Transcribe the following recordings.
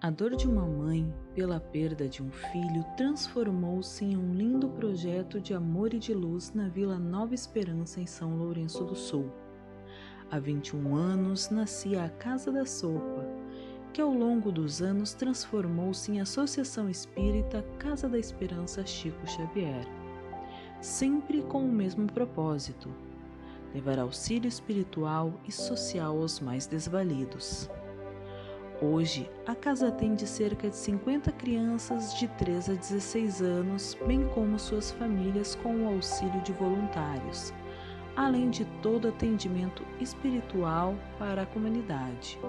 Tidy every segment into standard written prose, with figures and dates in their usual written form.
A dor de uma mãe pela perda de um filho transformou-se em um lindo projeto de amor e de luz na Vila Nova Esperança, em São Lourenço do Sul. Há 21 anos nascia a Casa da Sopa, que ao longo dos anos transformou-se em Associação Espírita Casa da Esperança Chico Xavier, sempre com o mesmo propósito: levar auxílio espiritual e social aos mais desvalidos. Hoje, a casa atende cerca de 50 crianças de 3 a 16 anos, bem como suas famílias, com o auxílio de voluntários, além de todo atendimento espiritual para a comunidade.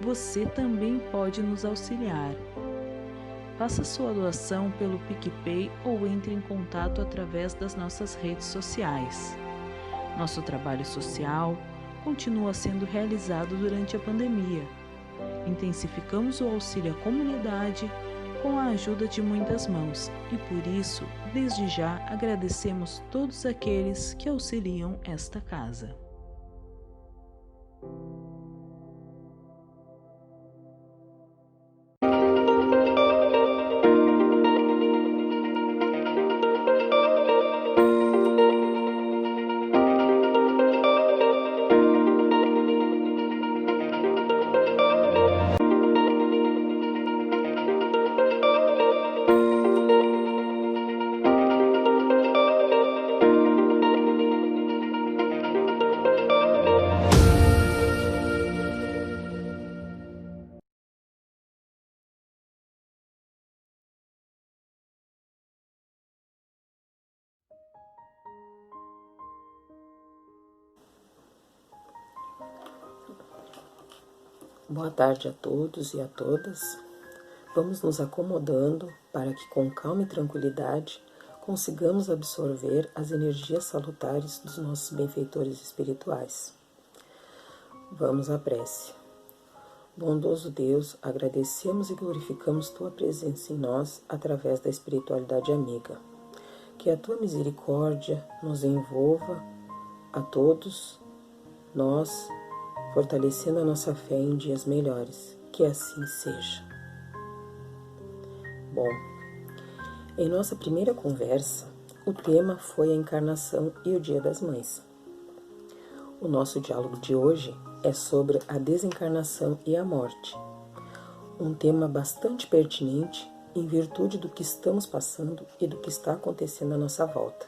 Você também pode nos auxiliar. Faça sua doação pelo PicPay ou entre em contato através das nossas redes sociais. Nosso trabalho social continua sendo realizado durante a pandemia. Intensificamos o auxílio à comunidade com a ajuda de muitas mãos e, por isso, desde já agradecemos todos aqueles que auxiliam esta casa. Boa tarde a todos e a todas. Vamos nos acomodando para que, com calma e tranquilidade, consigamos absorver as energias salutares dos nossos benfeitores espirituais. Vamos à prece. Bondoso Deus, agradecemos e glorificamos Tua presença em nós através da espiritualidade amiga. Que a Tua misericórdia nos envolva a todos nós, fortalecendo a nossa fé em dias melhores. Que assim seja. Bom, em nossa primeira conversa, o tema foi a encarnação e o Dia das Mães. O nosso diálogo de hoje é sobre a desencarnação e a morte, um tema bastante pertinente em virtude do que estamos passando e do que está acontecendo à nossa volta.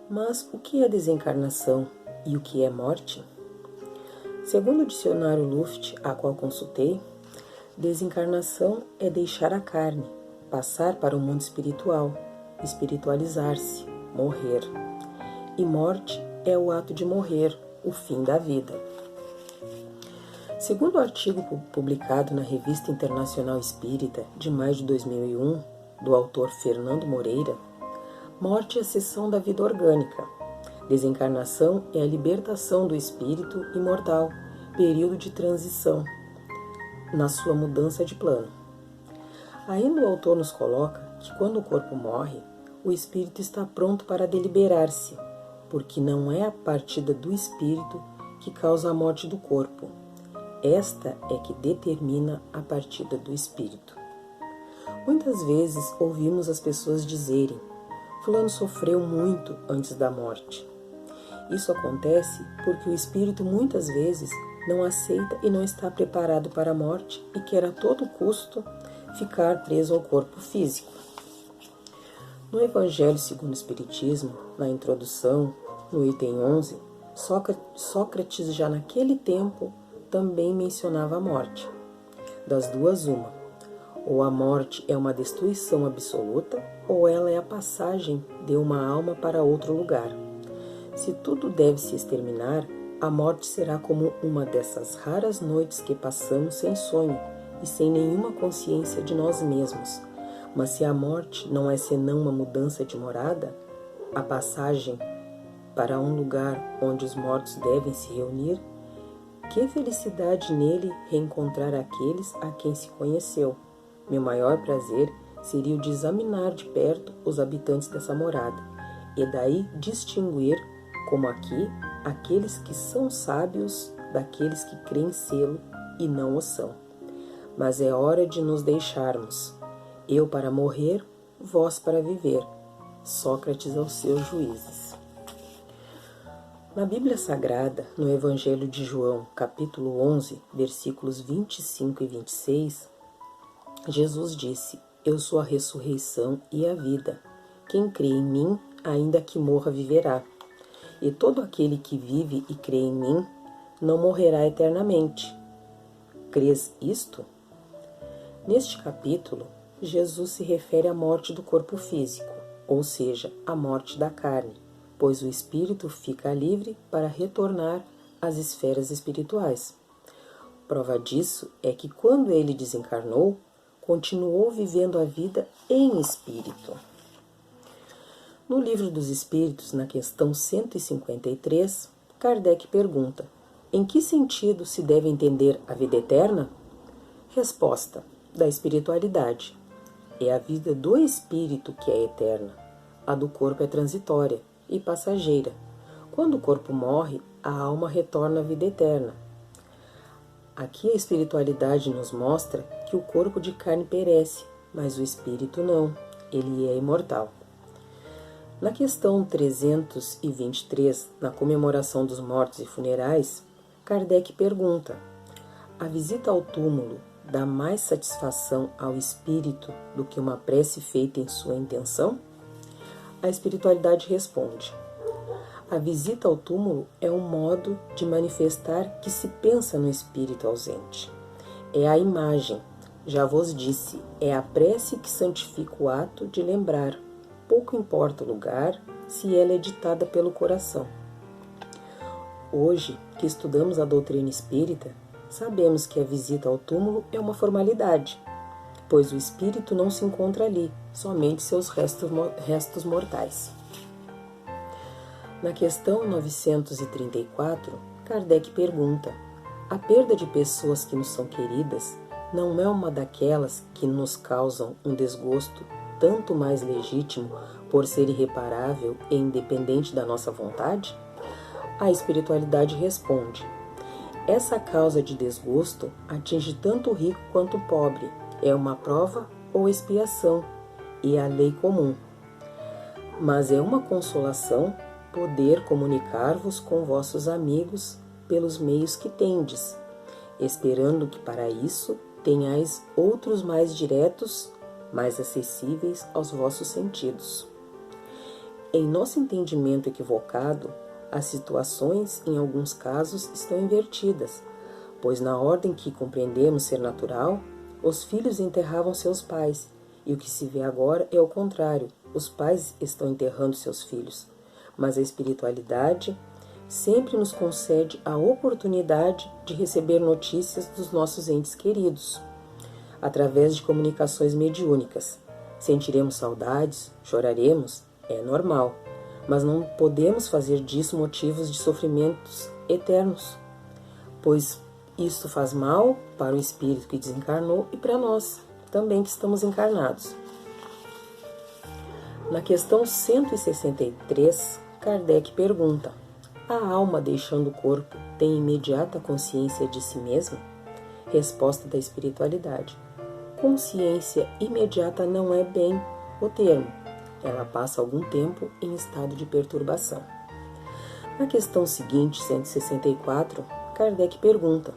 Mas o que é desencarnação e o que é morte? Segundo o dicionário Luft, a qual consultei, desencarnação é deixar a carne, passar para o mundo espiritual, espiritualizar-se, morrer. E morte é o ato de morrer, o fim da vida. Segundo o artigo publicado na Revista Internacional Espírita de maio de 2001, do autor Fernando Moreira, morte é a cessão da vida orgânica. Desencarnação é a libertação do espírito imortal, período de transição, na sua mudança de plano. Ainda o autor nos coloca que quando o corpo morre, o espírito está pronto para deliberar-se, porque não é a partida do espírito que causa a morte do corpo. Esta é que determina a partida do espírito. Muitas vezes ouvimos as pessoas dizerem: fulano sofreu muito antes da morte. Isso acontece porque o espírito muitas vezes não aceita e não está preparado para a morte e quer a todo custo ficar preso ao corpo físico. No Evangelho segundo o Espiritismo, na introdução, no item 11, Sócrates já naquele tempo também mencionava a morte. Das duas, uma: ou a morte é uma destruição absoluta, ou ela é a passagem de uma alma para outro lugar. Se tudo deve se exterminar, a morte será como uma dessas raras noites que passamos sem sonho e sem nenhuma consciência de nós mesmos. Mas se a morte não é senão uma mudança de morada, a passagem para um lugar onde os mortos devem se reunir, que felicidade nele reencontrar aqueles a quem se conheceu. Meu maior prazer seria o de examinar de perto os habitantes dessa morada, e daí distinguir, como aqui, aqueles que são sábios daqueles que creem sê-lo e não o são. mas é hora de nos deixarmos. Eu para morrer, vós para viver. Sócrates aos seus juízes. Na Bíblia Sagrada, no Evangelho de João, capítulo 11, versículos 25 e 26, Jesus disse: Eu sou a ressurreição e a vida. Quem crê em mim, ainda que morra, viverá. E todo aquele que vive e crê em mim, não morrerá eternamente. Crês isto? Neste capítulo, Jesus se refere à morte do corpo físico, ou seja, à morte da carne, pois o espírito fica livre para retornar às esferas espirituais. Prova disso é que quando ele desencarnou, continuou vivendo a vida em espírito. No Livro dos Espíritos, na questão 153, Kardec pergunta: em que sentido se deve entender a vida eterna? Resposta: da espiritualidade. É a vida do espírito que é eterna. A do corpo é transitória e passageira. Quando o corpo morre, a alma retorna à vida eterna. Aqui a espiritualidade nos mostra que o corpo de carne perece, mas o espírito não, ele é imortal. Na questão 323, na comemoração dos mortos e funerais, Kardec pergunta: a visita ao túmulo dá mais satisfação ao espírito do que uma prece feita em sua intenção? A espiritualidade responde: a visita ao túmulo é um modo de manifestar que se pensa no espírito ausente. É a imagem, já vos disse, é a prece que santifica o ato de lembrar. Pouco importa o lugar, se ela é ditada pelo coração. Hoje, que estudamos a doutrina espírita, sabemos que a visita ao túmulo é uma formalidade, pois o espírito não se encontra ali, somente seus restos mortais. Na questão 934, Kardec pergunta: a perda de pessoas que nos são queridas não é uma daquelas que nos causam um desgosto tanto mais legítimo por ser irreparável e independente da nossa vontade? A espiritualidade responde: essa causa de desgosto atinge tanto o rico quanto o pobre, é uma prova ou expiação, e a lei comum. Mas é uma consolação poder comunicar-vos com vossos amigos pelos meios que tendes, esperando que para isso tenhais outros mais diretos, mais acessíveis aos vossos sentidos. Em nosso entendimento equivocado, as situações, em alguns casos, estão invertidas, pois na ordem que compreendemos ser natural, os filhos enterravam seus pais, e o que se vê agora é o contrário, os pais estão enterrando seus filhos. Mas a espiritualidade sempre nos concede a oportunidade de receber notícias dos nossos entes queridos, através de comunicações mediúnicas. Sentiremos saudades, choraremos, é normal, mas não podemos fazer disso motivos de sofrimentos eternos, pois isto faz mal para o espírito que desencarnou e para nós, também que estamos encarnados. Na questão 163, Kardec pergunta: a alma deixando o corpo tem imediata consciência de si mesma? Resposta da espiritualidade: consciência imediata não é bem o termo. Ela passa algum tempo em estado de perturbação. Na questão seguinte, 164, Kardec pergunta: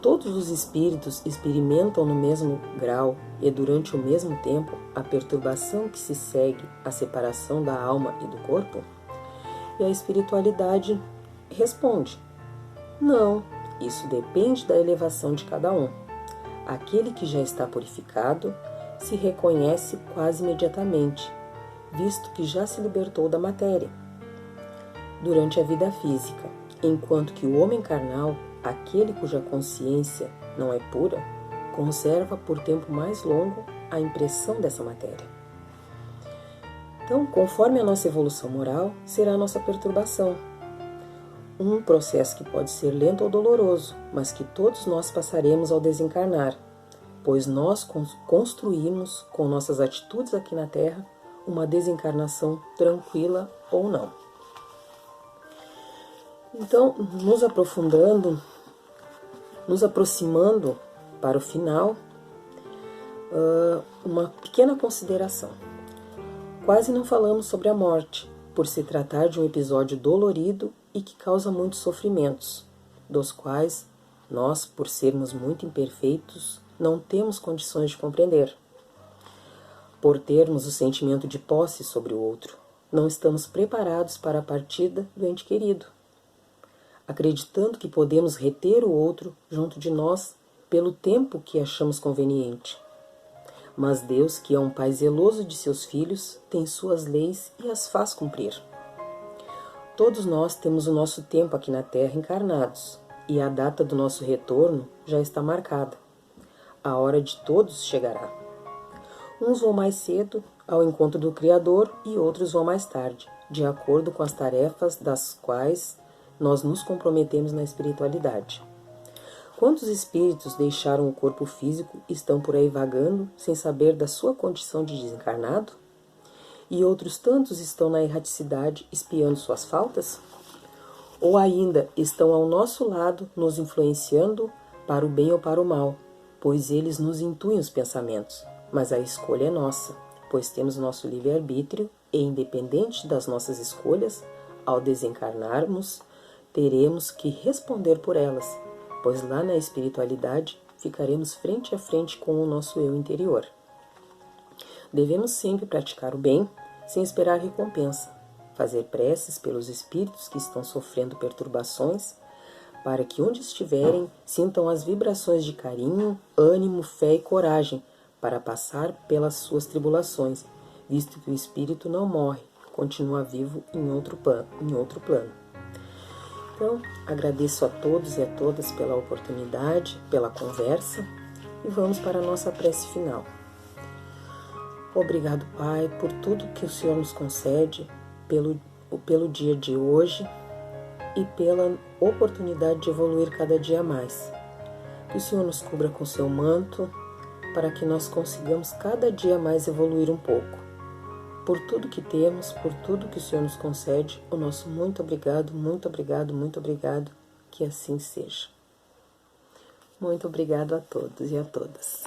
todos os espíritos experimentam no mesmo grau e durante o mesmo tempo a perturbação que se segue à separação da alma e do corpo? E a espiritualidade responde: não, isso depende da elevação de cada um. Aquele que já está purificado se reconhece quase imediatamente, visto que já se libertou da matéria. Durante a vida física, enquanto que o homem carnal, aquele cuja consciência não é pura, conserva por tempo mais longo a impressão dessa matéria. Então, conforme a nossa evolução moral, será a nossa perturbação. Um processo que pode ser lento ou doloroso, mas que todos nós passaremos ao desencarnar, pois nós construímos com nossas atitudes aqui na Terra uma desencarnação tranquila ou não. Então, nos aprofundando, nos aproximando para o final, uma pequena consideração. Quase não falamos sobre a morte, por se tratar de um episódio dolorido e que causa muitos sofrimentos, dos quais nós, por sermos muito imperfeitos, não temos condições de compreender. Por termos o sentimento de posse sobre o outro, não estamos preparados para a partida do ente querido, acreditando que podemos reter o outro junto de nós pelo tempo que achamos conveniente. Mas Deus, que é um Pai zeloso de seus filhos, tem suas leis e as faz cumprir. Todos nós temos o nosso tempo aqui na Terra encarnados, e a data do nosso retorno já está marcada. A hora de todos chegará. Uns vão mais cedo ao encontro do Criador e outros vão mais tarde, de acordo com as tarefas das quais nós nos comprometemos na espiritualidade. Quantos espíritos deixaram o corpo físico e estão por aí vagando sem saber da sua condição de desencarnado? E outros tantos estão na erraticidade espiando suas faltas? Ou ainda estão ao nosso lado nos influenciando para o bem ou para o mal, pois eles nos intuem os pensamentos, mas a escolha é nossa, pois temos nosso livre-arbítrio e, independente das nossas escolhas, ao desencarnarmos, teremos que responder por elas, pois lá na espiritualidade ficaremos frente a frente com o nosso eu interior. Devemos sempre praticar o bem, sem esperar recompensa, fazer preces pelos espíritos que estão sofrendo perturbações, para que onde estiverem sintam as vibrações de carinho, ânimo, fé e coragem para passar pelas suas tribulações, visto que o espírito não morre, continua vivo em outro plano. Então, agradeço a todos e a todas pela oportunidade, pela conversa, e vamos para a nossa prece final. Obrigado, Pai, por tudo que o Senhor nos concede, pelo dia de hoje e pela oportunidade de evoluir cada dia mais. Que o Senhor nos cubra com seu manto, para que nós consigamos cada dia mais evoluir um pouco. Por tudo que temos, por tudo que o Senhor nos concede, o nosso muito obrigado, muito obrigado, muito obrigado, que assim seja. Muito obrigado a todos e a todas.